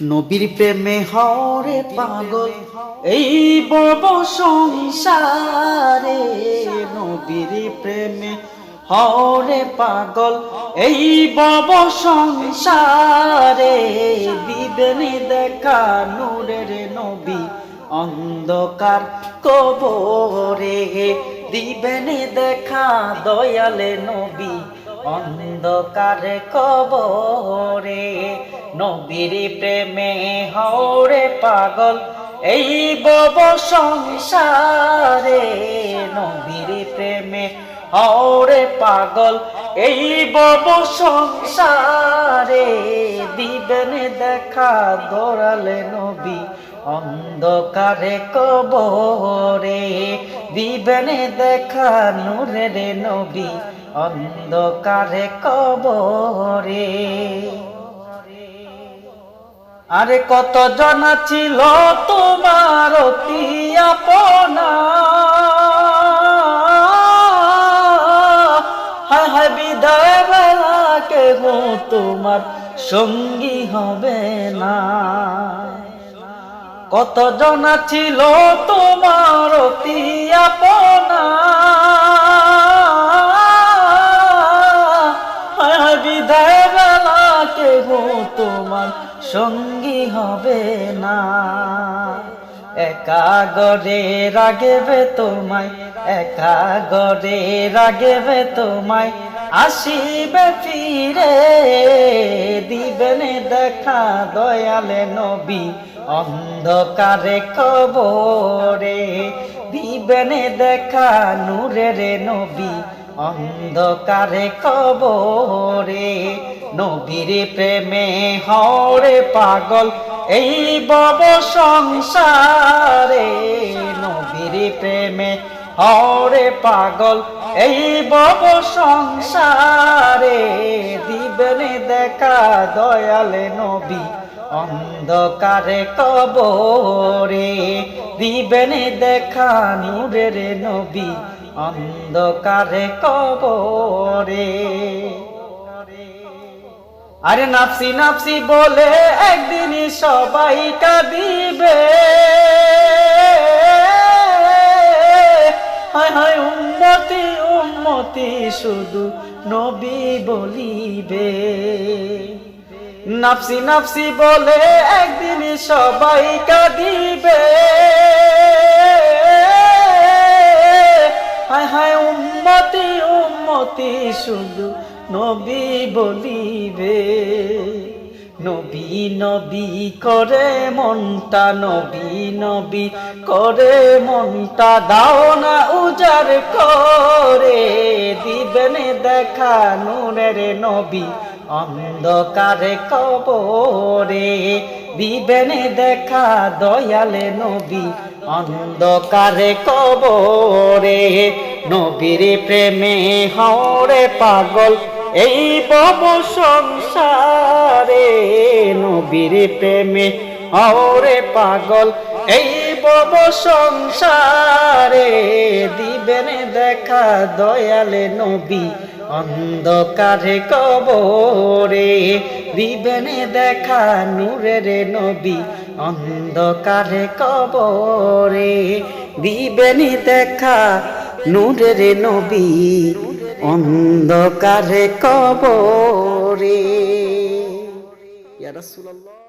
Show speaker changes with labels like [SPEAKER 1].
[SPEAKER 1] নবীর প্রেমে হরে পাগল এই বব সংসারে। নবীর প্রেমে হরে পাগল এই বব সংসারে। দিবেন দেখা নূরের নবী অন্ধকার কবরে। দিবেন দেখা দয়ালে নবী অন্ধকারে কবরে। নবীর প্রেমে হরে পাগল এই বব সংসারে। নবীর প্রেমে হরে পাগল এই বব সংসারে। দিবেন দেখা দয়ালে নবী অন্ধকারে কবরে। দিবেন দেখা নূরের নবী অন্ধকারে কবরে। আরে কত জানা ছিল তোমার অতি আপনা, হায় হায় বিদায় বেলা কেহ তোমার সঙ্গী হবে না। কত জানা ছিল তোমার অতি আপনা, হায় হায় বিদায় বেলা কেহ তোমার সঙ্গী হবে না। একা গরে রাগবে তোমায়, একা গরে রাগবে তোমায়, আসিবে ফিরে। দিবেন দেখা দয়ালে নবী অন্ধকারে কবরে। দিবেন দেখা নূরের নবী অন্ধকারে কবরে। নবীর প্রেমে হরে পাগল এই বব সংসারে। নবীর প্রেমে হরে পাগল এই বব সংসারে। দিবেন দেখা দয়ালে নবী অন্ধকারে কবরে। দিবেন দেখা নূরের নবী অন্ধকারে কবরে। আরে নাফসি নাফসি বলে একদিন সবাই কাঁদিবে, হায় হায় উম্মতি উম্মতি শুধু নবী বলিবে। নাফসি নাফসি বলে একদিন সবাই কাঁদিবে, হায় হায় উম্মতি উম্মতি শুধু নবী বলিবে। নবী নবী করে মনটা, নবী নবী করে মনটা, দাও না উজার করে। দিবেন দেখা নূরের নবী অন্ধকারে কবরে। দিবেন দেখা দয়ালে নবী অন্ধকারে কবরে। নবীর প্রেমে হরে পাগল এই বব সংসারে। নবীর প্রেমে হরে পাগল এই বব সংসারে। দিবেন দেখা দয়ালে নবী অন্ধকারে কবরে। দিবেন দেখা নূরের নবী অন্ধকারে কবরে। দিবেন দেখা নূরের নবী অন্ধকারে কবরে। ইয়া রাসূলুল্লাহ।